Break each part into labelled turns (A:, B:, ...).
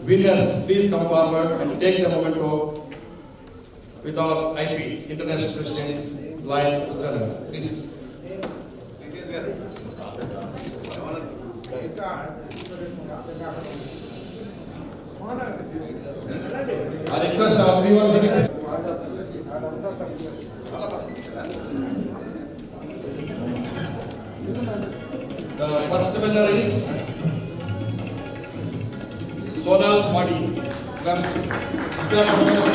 A: winners, please come forward and take the memento with our IP, International President, Lion Uttarakhand. Please. I request everyone this. The first winner is Sonal Madi from the second winner is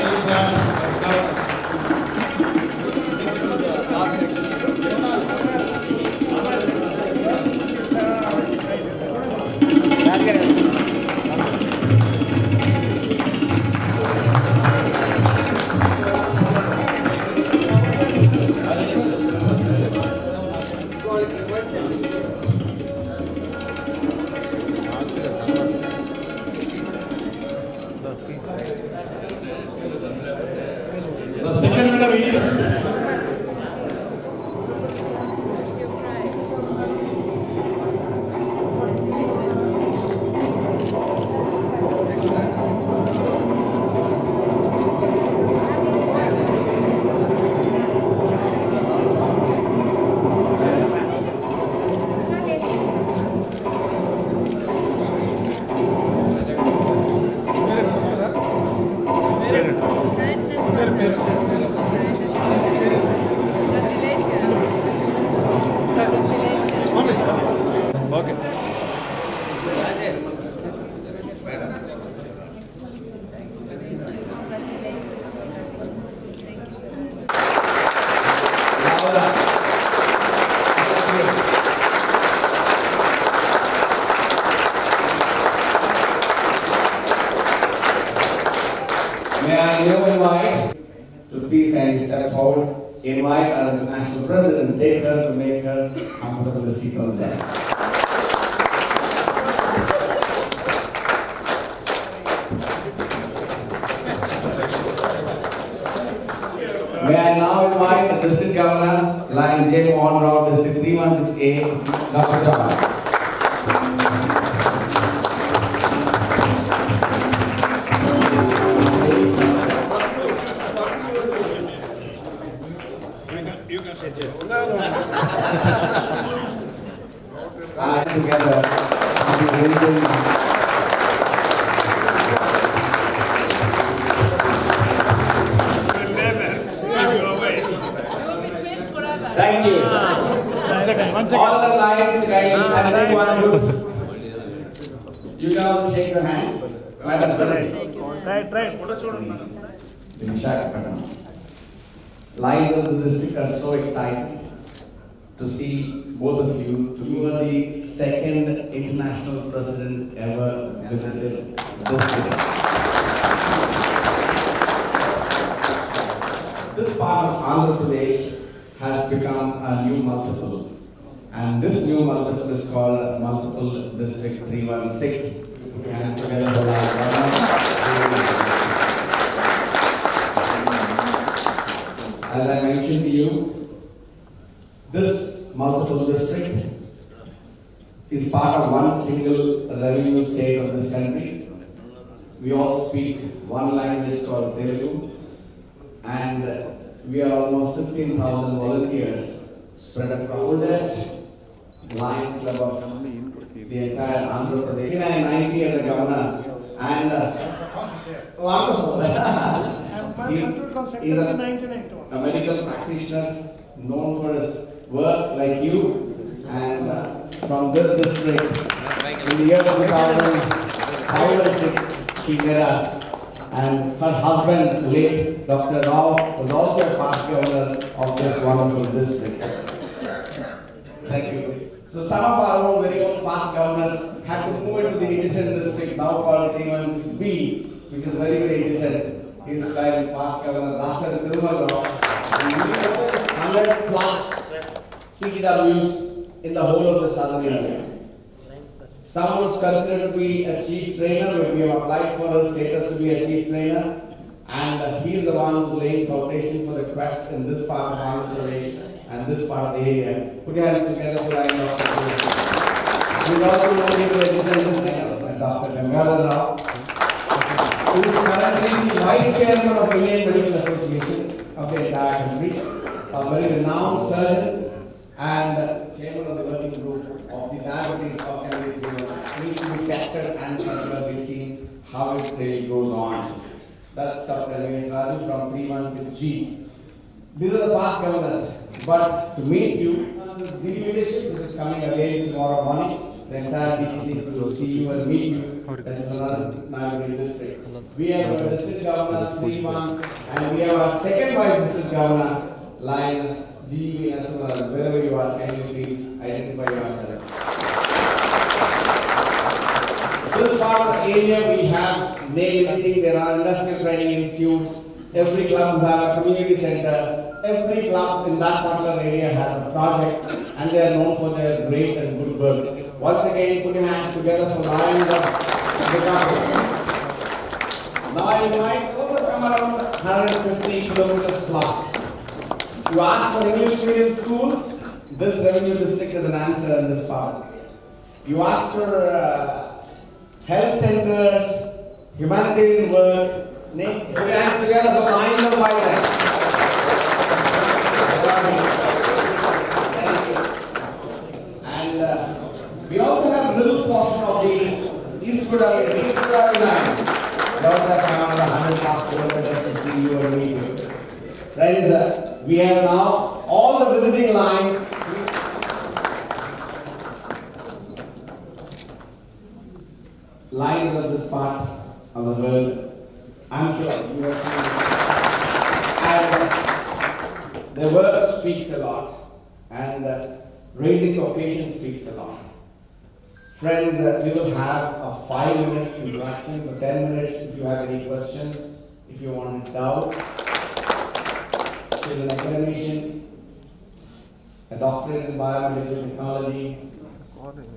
A: may I now invite to please kindly step forward, invite our National President, take her to make her comfortable seat on the desk. May I now invite the District Governor, Lion J. Mohan Rao, District 316A, Dr. Jawad.
B: You can sit here.
A: Together, thank you. One second. All the lines, and then one group. You can also shake your hand. Madam President. Lions of the district are so excited to see both of you. You are the second international president ever visited this city. This part of Andhra Pradesh has become a new multiple, and this new multiple is called Multiple District 316. Put your hands together for that. As I mentioned to you, this multiple district is part of one single revenue state of this country. We all speak one language called Telugu, and we are almost 16,000 volunteers spread across the oldest Lions Club of the entire Andhra Pradesh. 1990 as a governor, and wonderful. He is a medical practitioner known for his work like you, and from this district in the year 2005 and 6 she met us, and her husband late Dr. Rao was also a past governor of this wonderful district. Thank you. So some of our own very own past governors had to move into the adjacent district now called 316B, which is very, very adjacent. His past governor Dasar Thirumal Rao, and we have 100 plus PTWs in the whole of the southern area. Someone was considered to be a chief trainer when we have applied for a status to be a chief trainer, and he is the one who is laying foundation for the quest in this part of Andhra Pradesh and this part of the area. Put your hands together for Lion Dr. We also know him to represent this Dr. Gangadhar Rao. Vice Chairman of Indian Medical Association of the entire country, a very renowned surgeon, and Chairman of the working group of the diabetes organization, needs to be tested and regularly seen how it really goes on. That's Dr. M.S. Raju from 316G. These are the past governors, but to meet you, this is the leadership which is coming again tomorrow morning. The entire DPT will see you and meet you. That is another Nairobi district. We have a district governor, 3 months, and we have a second vice district governor, Lion G.V. Narasimhan. Wherever you are, can you please identify yourself? This part of the area we have name anything. There are industrial training institutes. Every club will have a community center. Every club in that particular area has a project, and they are known for their great and good work. Once again, put your hands together for Lions of Chicago. Now you might also come around 150 kilometers plus. You ask for English medium schools, this revenue district is an answer in this part. You ask for health centers, humanitarian work, put your hands together for Lions of Violence. We also have a little portion of the Eastwood Island line. Those are around 100 plus kilometers to see you and meet you. Friends, we have now all the visiting lines. Lines of this part of the world. I'm sure you have seen. And the work speaks a lot. And raising the occasion speaks a lot. Friends, we will have a 5 minutes interaction, for 10 minutes if you have any questions, if you want to doubt. She's an academician, a doctorate in biomedical technology.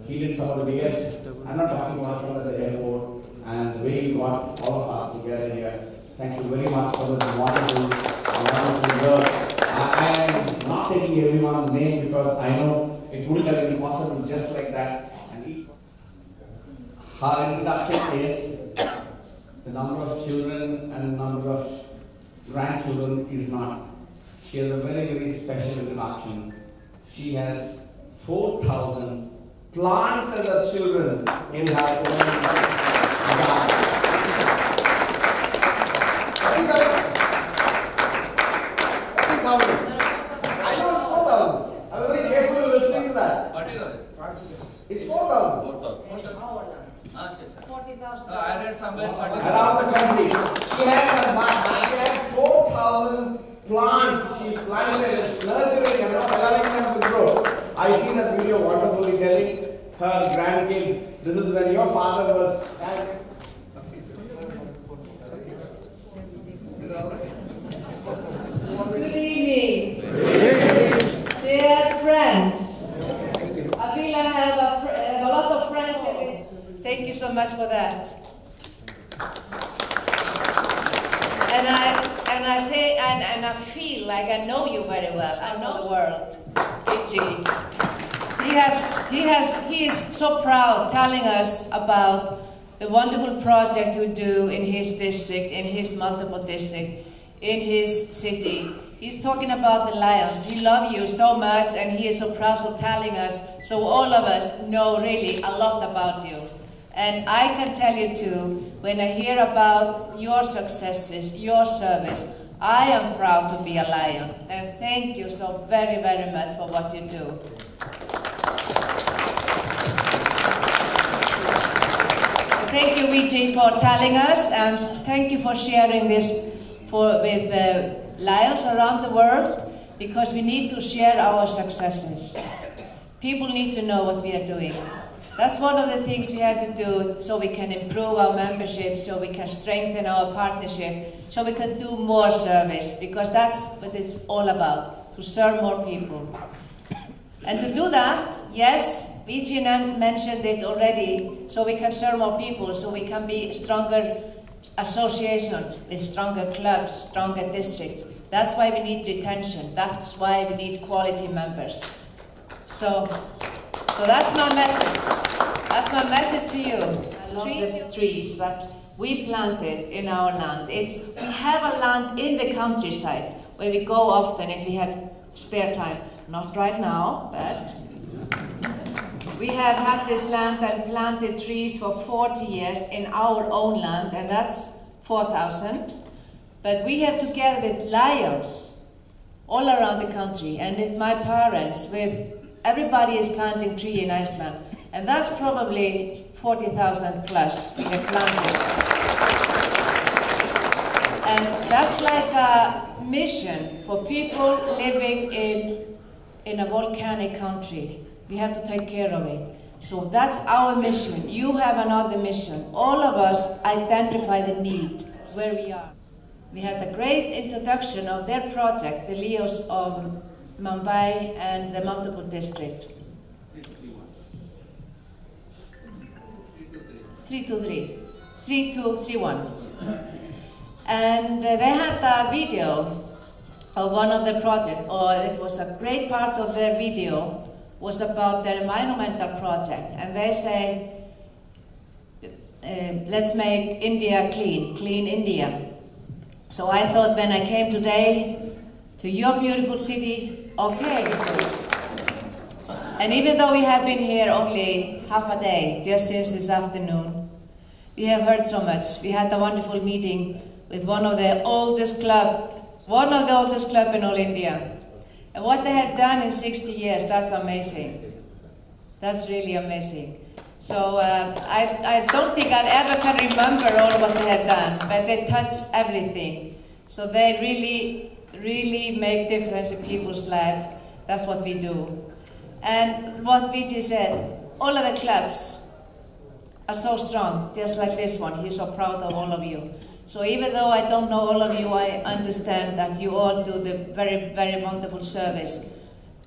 A: He did some of the biggest, I'm not talking about some of the airport, and the way he got all of us together here. Thank you very much for this wonderful work. I am not taking everyone's name because I know it wouldn't have been possible just like that. Her introduction is the number of children and the number of grandchildren is not. She has a very, very special introduction. She has 4,000 plants as her children in her own garden. 40,000. I know it's 4,000. I was very careful listening to that.
C: What is it?
A: It's 4,000.
C: 40,000. I read somewhere 40,000.
A: Around the country. She had 4,000 plants. She planted, nurturing, and allowing them to grow. I see that video wonderfully telling her grandkid, this is when your father was.
D: Good evening. Dear friends. I feel I have a lot of friends in it. Thank you so much for that. And I feel like I know you very well. I know the world. Vijay. He is so proud telling us about the wonderful project you do in his district, in his multiple district, in his city. He's talking about the Lions. He loves you so much and he is so proud of telling us, so all of us know really a lot about you. And I can tell you too, when I hear about your successes, your service, I am proud to be a Lion. And thank you so very, very much for what you do. Thank you, Vijay, for telling us, and thank you for sharing this with Lions around the world, because we need to share our successes. People need to know what we are doing. That's one of the things we have to do so we can improve our membership, so we can strengthen our partnership, so we can do more service, because that's what it's all about, to serve more people. And to do that, yes, Vijay mentioned it already, so we can serve more people, so we can be a stronger association with stronger clubs, stronger districts. That's why we need retention. That's why we need quality members. So that's my message. That's my message to you. I love the trees that we planted in our land. We have a land in the countryside where we go often if we have spare time. Not right now, but we have had this land and planted trees for 40 years in our own land, and that's 4,000. But we have together with Lions all around the country, and with my parents, everybody is planting tree in Iceland, and that's probably 40,000 plus we have planted. And that's like a mission for people living in a volcanic country. We have to take care of it. So that's our mission. You have another mission. All of us identify the need where we are. We had a great introduction of their project, the Leos of Mumbai and the Mount Abu district. 3231. And they had a video of one of the projects, or it was a great part of their video was about their environmental project. And they say, let's make India clean, clean India. So I thought when I came today to your beautiful city, okay. And even though we have been here only half a day, just since this afternoon, we have heard so much. We had a wonderful meeting with one of the oldest club in all India. And what they have done in 60 years, that's amazing. That's really amazing. So I don't think I'll ever can remember all what they have done, but they touch everything. So they really make difference in people's life. That's what we do. And what Vijay said, all of the clubs are so strong, just like this one. He's so proud of all of you. So even though I don't know all of you, I understand that you all do the very, very wonderful service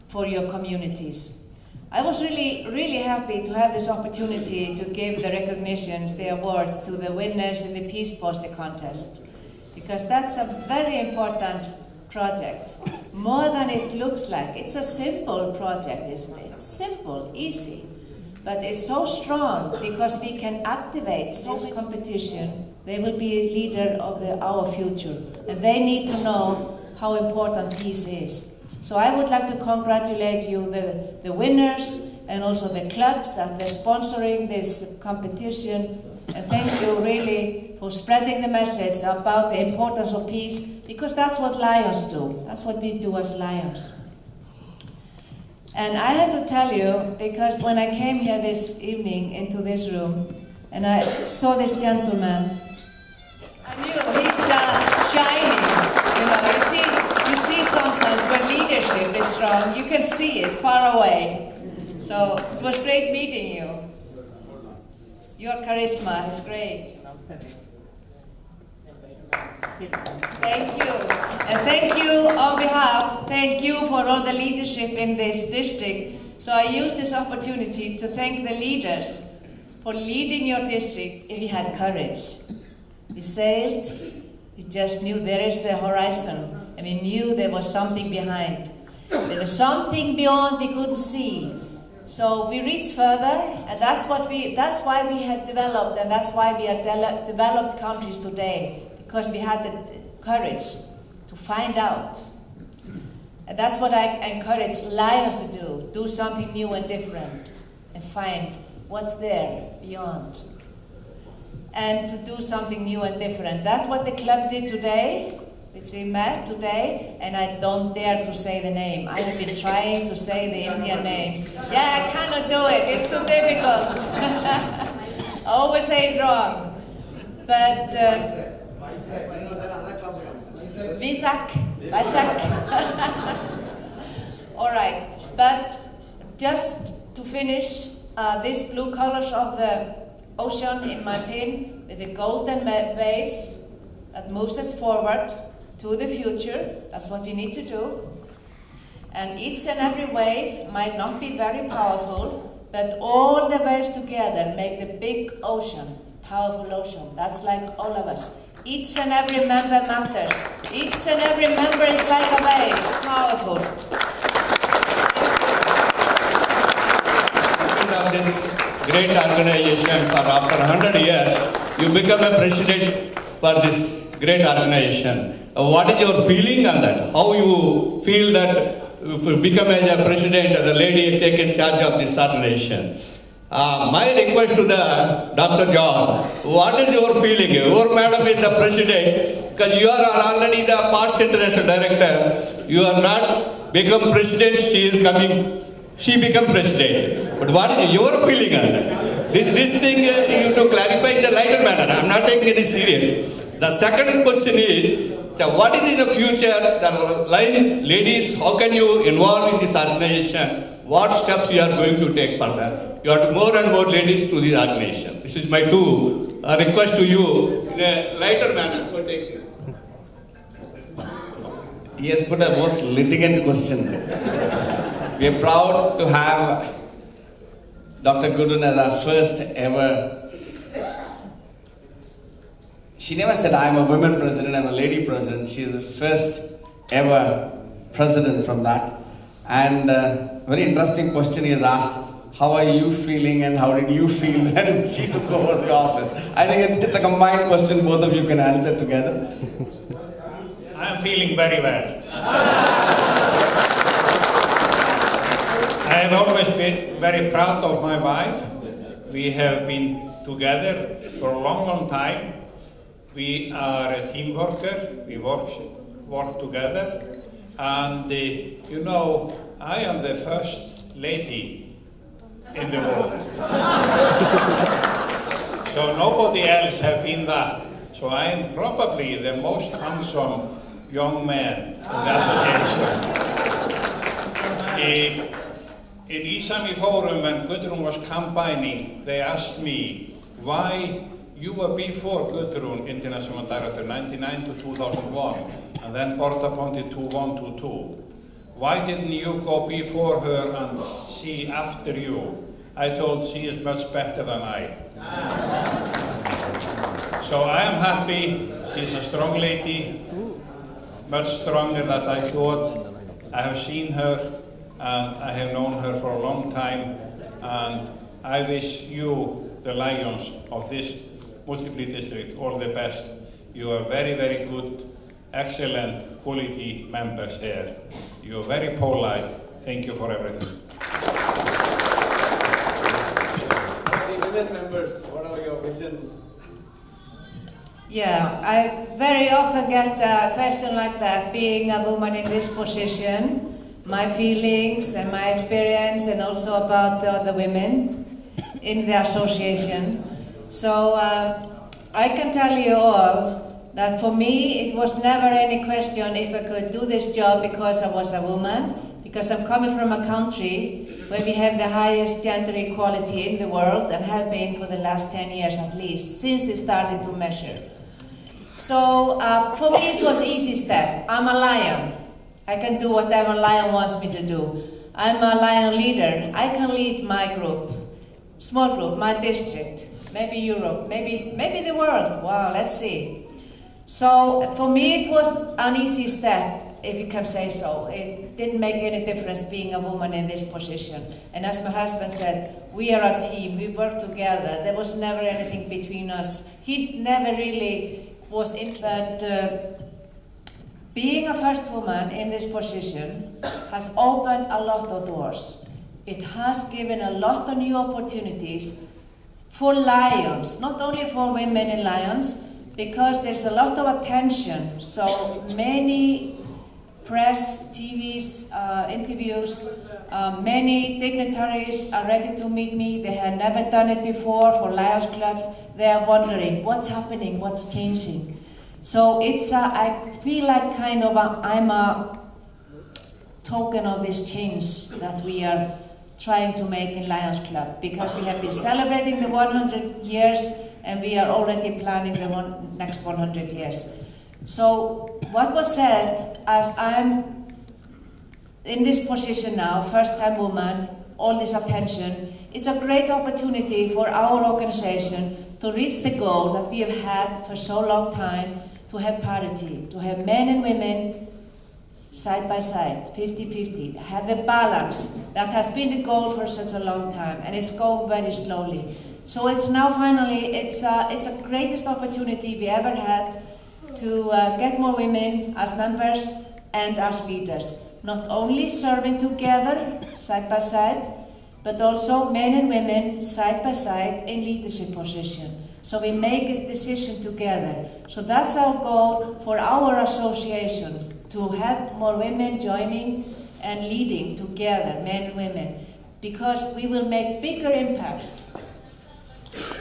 D: for your communities. I was really happy to have this opportunity to give the recognitions, the awards to the winners in the Peace Poster contest, because that's a very important project, more than it looks like. It's a simple project, isn't it? Simple, easy, but it's so strong because we can activate social competition. They will be a leader of our future, and they need to know how important peace is. So I would like to congratulate you, the winners, and also the clubs that were sponsoring this competition. And thank you really for spreading the message about the importance of peace, because that's what Lions do. That's what we do as Lions. And I have to tell you, because when I came here this evening into this room, and I saw this gentleman, I knew he's shining. You see sometimes when leadership is strong, you can see it far away. So it was great meeting you. Your charisma is great. Thank you. And thank you on behalf, thank you for all the leadership in this district. So I use this opportunity to thank the leaders for leading your district if you had courage. We sailed, we just knew there is the horizon. And we knew there was something behind. There was something beyond we couldn't see. So we reached further, and that's why we have developed, and that's why we are developed countries today, because we had the courage to find out. And that's what I encourage Lions to do something new and different, and find what's there beyond. And to do something new and different. That's what the club did today, which we met today, and I don't dare to say the name. I have been trying to say the Indian names. Yeah, I cannot do it, it's too difficult. I always say it wrong. But, Vaisak. All right, but just to finish, these blue colors of the ocean in my pin, with the golden waves that moves us forward to the future. That's what we need to do. And each and every wave might not be very powerful, but all the waves together make the big ocean, powerful ocean. That's like all of us. Each and every member matters. Each and every member is like a wave, powerful.
E: This
B: great organization for after 100 years, you become a president for this great organization. What is your feeling on that? How you feel that if you become a president, the lady taking charge of this organization? My request to the Dr. John, what is your feeling? Your madam is the president, because you are already the past international director. You are not become president, she become president. But what is your feeling on that? This thing you have to clarify in the lighter manner. I am not taking it serious. The second question is, what is in the future, the ladies, how can you involve in this organization? What steps you are going to take further? You have more and more ladies to this organization. This is my request to you in a lighter manner. Who takes it?
A: He has put a most litigant question. We are proud to have Dr. Gudrun as our first ever. She never said, I'm a women president, I'm a lady president. She is the first ever president from that. And very interesting question he has asked. How are you feeling and how did you feel when she took over the office? I think it's a combined question both of you can answer together.
B: I am feeling very well. I have always been very proud of my wife. We have been together for a long, long time. We are a team worker. We work together. And you know, I am the first lady in the world. So nobody else has been that. So I am probably the most handsome young man in the association. In Isami Forum, when Gudrun was campaigning, they asked me why you were before Gudrun, International Director, 1999 to 2001, and then board appointed 2001 to 2002. Why didn't you go before her and she after you? I told she is much better than I. So I am happy. She's a strong lady, much stronger than I thought. I have seen her and I have known her for a long time, and I wish you, the Lions of this Multiply district, all the best. You are very, very good, excellent, quality members here. You are very polite. Thank you for everything.
A: The women members, what are your vision?
D: Yeah, I very often get a question like that, being a woman in this position, my feelings and my experience, and also about the women in the association. So I can tell you all that for me it was never any question if I could do this job because I was a woman, because I'm coming from a country where we have the highest gender equality in the world and have been for the last 10 years at least, since it started to measure. So for me it was an easy step. I'm a lion. I can do whatever lion wants me to do. I'm a lion leader. I can lead my group, small group, my district, maybe Europe, maybe the world. Wow, let's see. So for me it was an easy step, if you can say so. It didn't make any difference being a woman in this position. And as my husband said, we are a team, we work together. There was never anything between us. He never really was in, but being a first woman in this position has opened a lot of doors. It has given a lot of new opportunities for Lions, not only for women in Lions, because there's a lot of attention. So many press, TVs, interviews, many dignitaries are ready to meet me. They had never done it before for Lions clubs. They are wondering what's happening, what's changing. So it's I feel like kind of I'm a token of this change that we are trying to make in Lions Club, because we have been celebrating the 100 years and we are already planning the next 100 years. So what was said, as I'm in this position now, first-time woman, all this attention, it's a great opportunity for our organization to reach the goal that we have had for so long time, to have parity, to have men and women side by side, 50-50, have a balance. That has been the goal for such a long time, and it's going very slowly. So it's now finally, it's the greatest opportunity we ever had to get more women as members and as leaders. Not only serving together, side by side, but also men and women side by side in leadership position. So we make a decision together. So that's our goal for our association, to have more women joining and leading together, men and women, because we will make bigger impact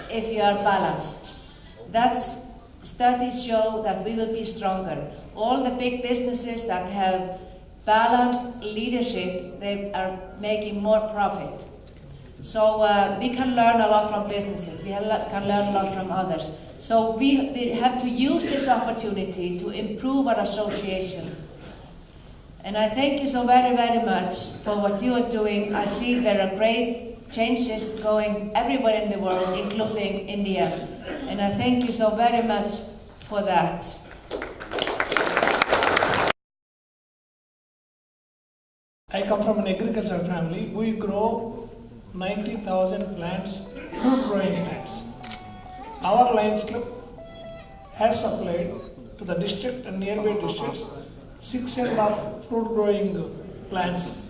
D: if we are balanced. That's studies show that we will be stronger. All the big businesses that have balanced leadership, they are making more profit. So we can learn a lot from businesses, we can learn a lot from others. So we have to use this opportunity to improve our association. And I thank you so very, very much for what you are doing. I see there are great changes going everywhere in the world, including India. And I thank you so very much for that.
E: I come from an agricultural family. We grow 90,000 plants, fruit growing plants. Our Lions Club has supplied to the district and nearby districts 6.5 fruit growing plants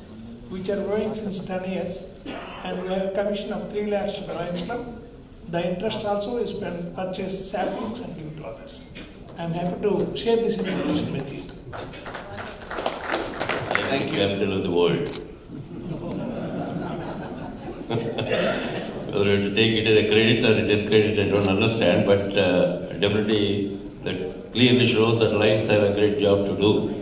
E: which are growing since 10 years, and we have a commission of 3 lakhs to the Lions Club. The interest also is purchase saplings and give to others. I am happy to share this information with you.
F: Thank you. Capital of the world. Whether to take it as a credit or a discredit, I don't understand, but definitely that clearly shows that Lions have a great job to do.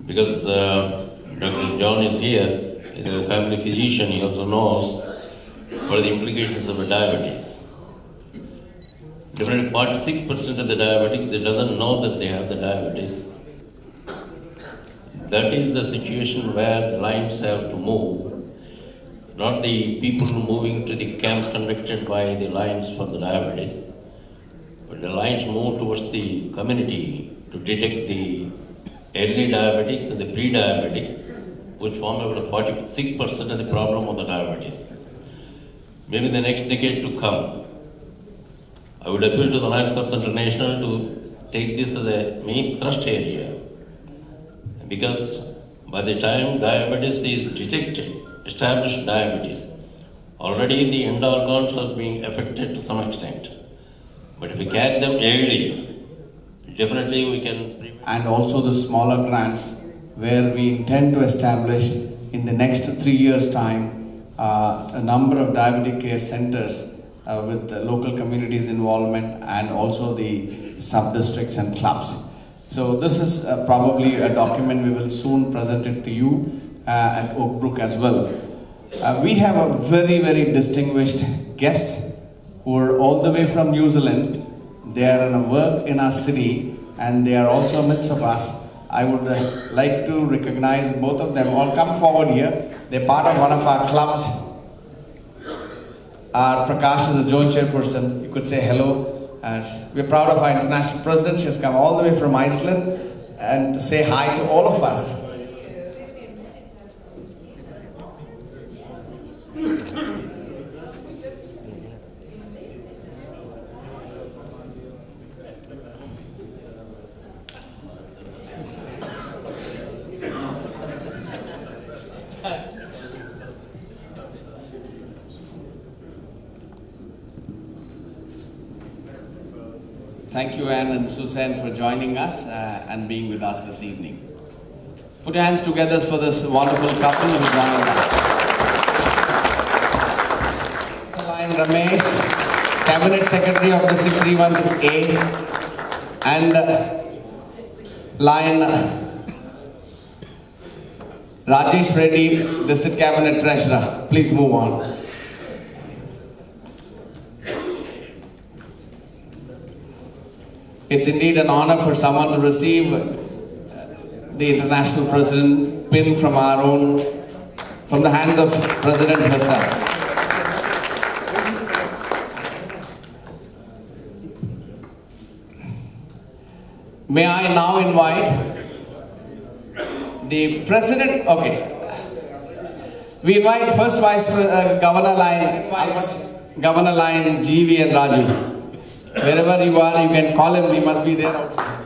F: Because Dr. John is here, he's a family physician, he also knows what are the implications of diabetes. Definitely 46% of the diabetics, they doesn't know that they have the diabetes. That is the situation where the Lions have to move, not the people moving to the camps conducted by the Lions for the diabetes, but the Lions move towards the community to detect the early diabetics and the pre-diabetic, which form about 46% of the problem of the diabetes. Maybe in the next decade to come, I would appeal to the Lions Clubs International to take this as a main thrust area. Because by the time diabetes is detected, established diabetes, already the end organs are being affected to some extent. But if we catch them early, definitely we can prevent.
A: And also the smaller grants where we intend to establish in the next 3 years' time a number of diabetic care centers with the local communities' involvement and also the sub-districts and clubs. So this is probably a document we will soon present it to you at Oak Brook as well. We have a very, very distinguished guest who are all the way from New Zealand. They are in a work in our city and they are also amidst of us. I would like to recognize both of them. All come forward here. They're part of one of our clubs. Our Prakash is a joint chairperson. You could say hello. We're proud of our international president. She has come all the way from Iceland and to say hi to all of us. Thank you, Anne and Suzanne, for joining us and being with us this evening. Put your hands together for this wonderful couple who joined us. Lion Ramesh, Cabinet Secretary of District 316A, and Lion Rajesh Reddy, District Cabinet Treasurer. Please move on. It's indeed an honor for someone to receive the International President pin from from the hands of President herself. May I now invite the president, okay. We invite first Governor Line, GV and Raju. Wherever you are, you can call him, he must be there outside.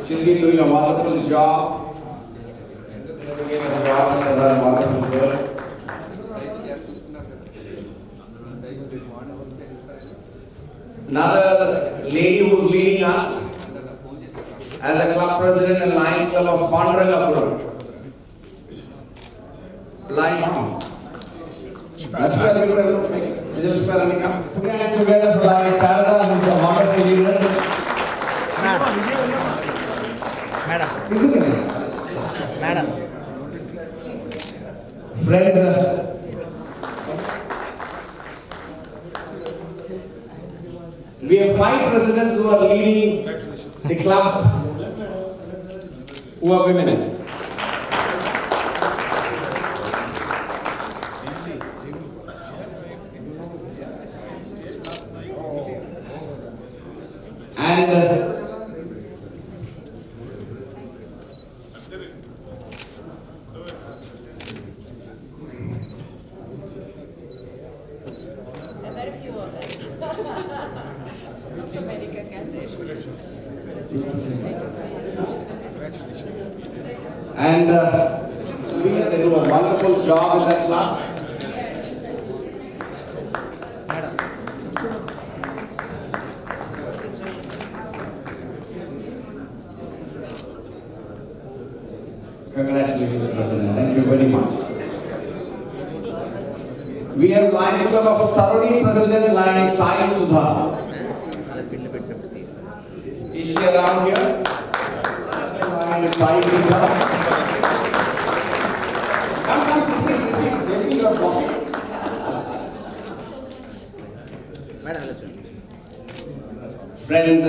A: She's been doing a wonderful job. Wonderful work. Another lady who's leading us as a club president and Lions Club of Pandurangapura. Line on. Let's put our hands together for Lion Sarada, who's a wonderful leader. Madam. Friends, we have 5 presidents who are leading the clubs who are women. And
D: very few of them. Not so many can get this.
A: And they do a wonderful job in that club. Congratulations, President. Thank you very much. We have Lions Club of Tharoni President Lion Sai Sudha. Is she around here? Lion Sai Sudha. Come, receive. Taking your box. Friends,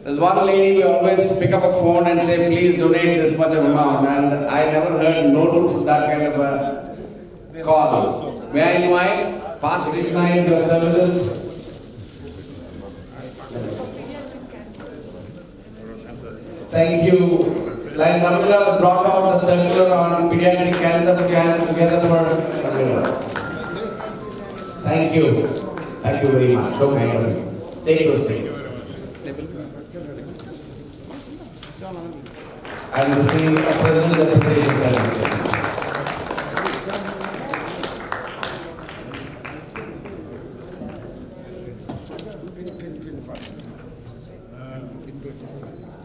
A: there's one lady we always pick up a phone and say, please donate this much of amount. And I never heard no proof of that kind of a call. May I invite past decline your services? Thank you. Like Ramila brought out a circular on pediatric cancer. Put your hands together for Ramila. Thank you. Thank you very much. So kind of you. Take those things. And the same present representation certificate.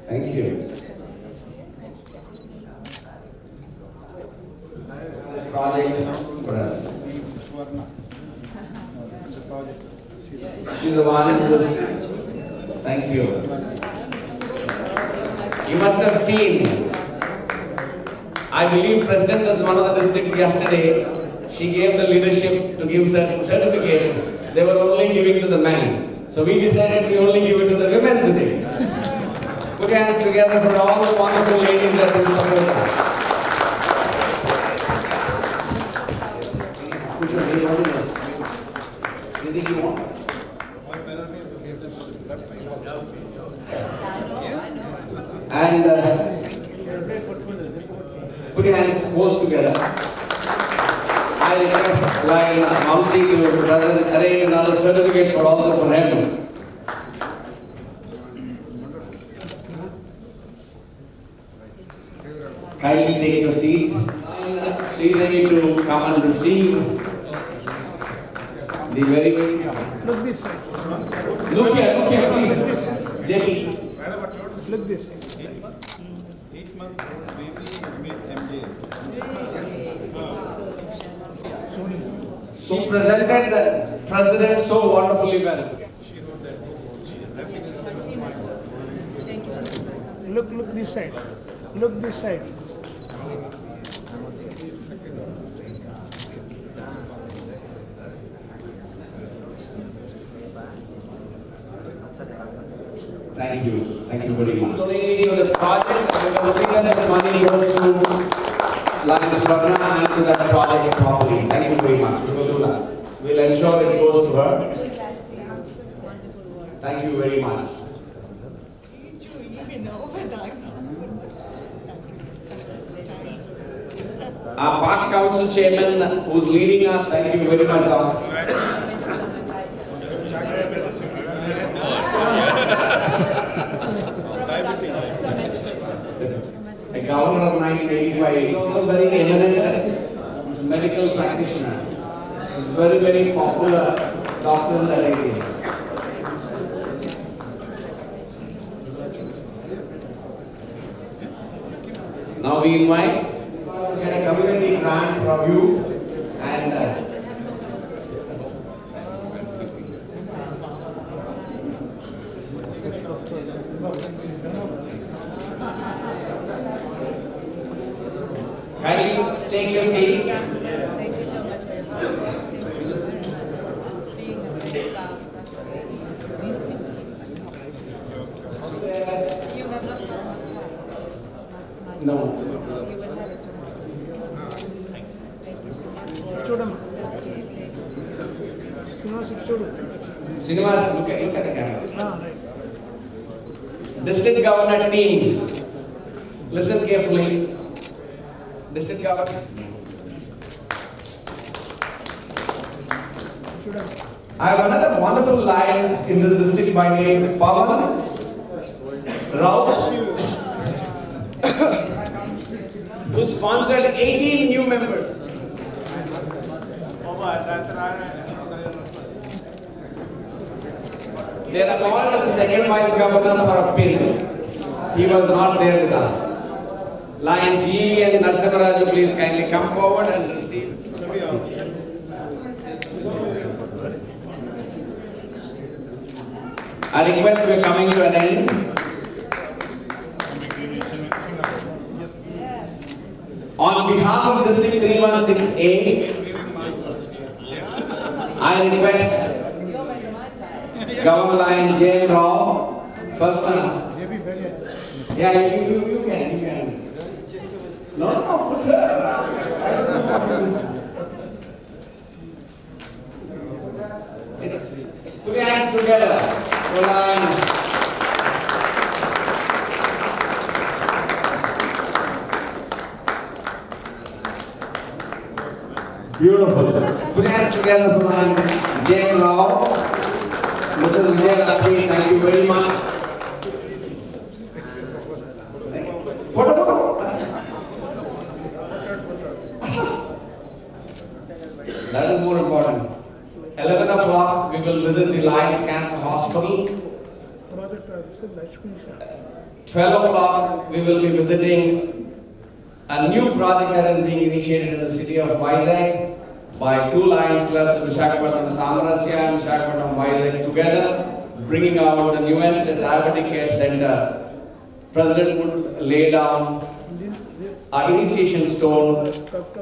A: Thank you. This project for us. She's the one who was. Thank you. You must have seen. I believe President was one of the district yesterday. She gave the leadership to give certain certificates. They were only giving to the men. So we decided we only give it to the women today. Put your hands together for all the wonderful ladies that will support us. Put your hand on this. Anything you want? And put your hands close together. I request Lion Mamsi to arrange another certificate for also for him. Kindly take your seats. Stay ready to come and receive the very.
E: Look this side.
A: Look here, please. JP.
E: Look this.
G: 8-month baby is with MJ.
A: She presented the president so wonderfully well.
E: Look this side. Look this side.
A: Thank you very much. Donating to the project, we will see that this money goes to Lions Swarna and to that project properly. Thank you very much. We will do that. We'll ensure it goes to her. Council Chairman who's leading us. Thank you very much, Doctor. A governor of 1985, he was a very eminent medical practitioner. Very, very popular doctor in that area. Now we invite a community grant from you and kindly take your seats.
D: Thank you so much for your help. Thank you so very much. Being a great spouse, that's what we need. We need to be teams. You have not done one.
A: No.
D: You will have it tomorrow. Thank you so much for
A: Srinivas, look at the camera. District Governor teams, listen carefully. District Governor. I have another wonderful line in this district by name Pawan Rao, who sponsored 18 new members. They are called the second vice governor for a pin. He was not there with us. Line G and Narasimharaju, please kindly come forward and receive. I request we are coming to an end.
D: Yes.
A: On behalf of District 316A, I request Governor Line J. Rao, first one. Yeah, you can. No, put her. It's put your hands together. Full line. Beautiful. Put your hands together for line. J. Rao. Mrs. Vijayalakshmi, thank you very much. Photo. That is more important. 11 o'clock, we will visit the Lions Cancer Hospital. 12 o'clock, we will be visiting a new project that is being initiated in the city of Vizag by two Lions clubs, Visakhapatnam Samarasya and Visakhapatnam Vizag together, bringing out the newest diabetic care center. President would lay down our initiation stone,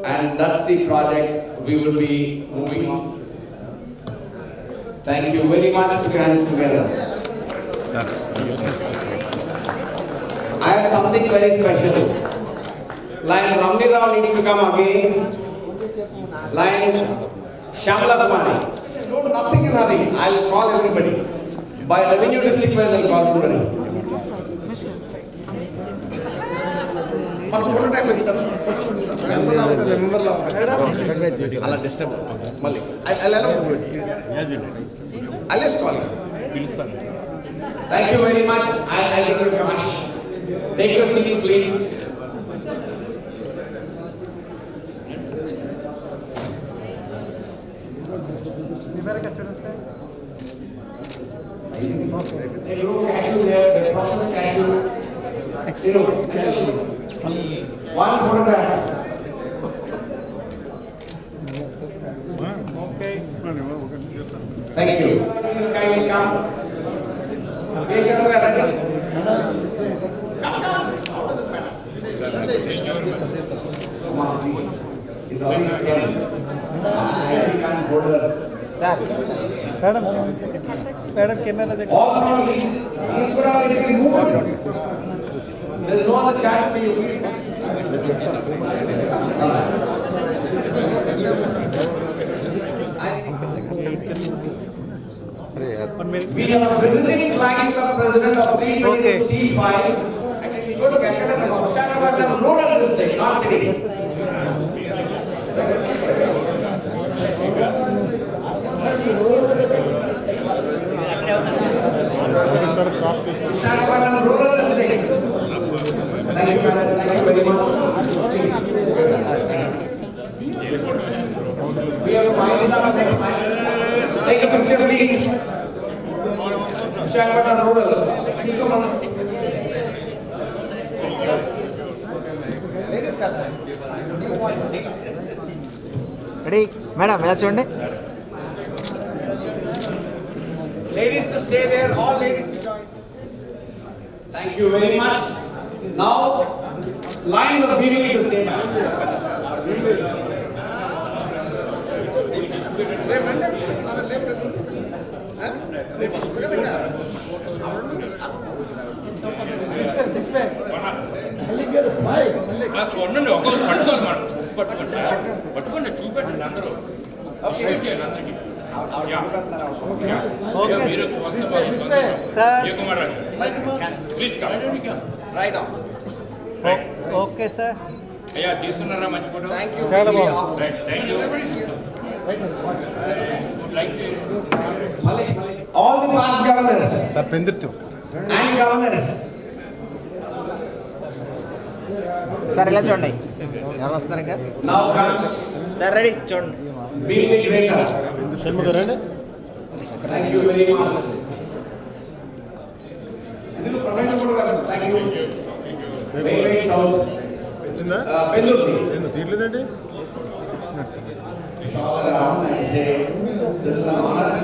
A: and that's the project we will be moving on. Thank you very much. Put your hands together. I have something very special. Line Ramni Rao needs to come again. Line Shamla Kumari. No, nothing is happening. I'll call everybody. By revenue district wise, I'll call everybody. One photo time is I'll disturb. I'll allow you. I'll just call you. Thank you very much. I'll give you cash. Take your seat, please. Cashew there, the process cashew. One photograph. Thank you. Please kindly come. Patients are ready. Come. How does it matter? Come on, please. It's only 10. I can't hold her. All from Eastwood, please move. There's no other chance for you, please. We have a visiting Lions Club president of 322 C5. Actually, go to Calcutta, Visakhapatnam, rural district, not city. We have to wind it up next time. Take a picture, please. Visakhapatnam Rural. Please come on. Ladies, cut that.
H: Ready madam ఇలా చూడండి.
A: Ladies to stay there, all ladies to join. Thank you very much. Now, lines of BVB to stay back.
C: పట్టుకోండి చూపెట్టండి అందరూ మీరు Kumar please
A: Right on.
H: Okay sir.
C: అయ్యా తీస్తున్నారా మంచి photo
A: Thank you.
H: చాలా బాగుంది.
C: Thank you like
A: All the past governors and governors.
H: Sir ఇలా చూడండి. ఎవరు వస్తున్నారు ఇంకా?
A: Now comes
H: సార్ రెడీ చూడండి.
A: being the greater. Thank you very much. Thank you. Very, very south. Pendurti. All around and say, this is an honor.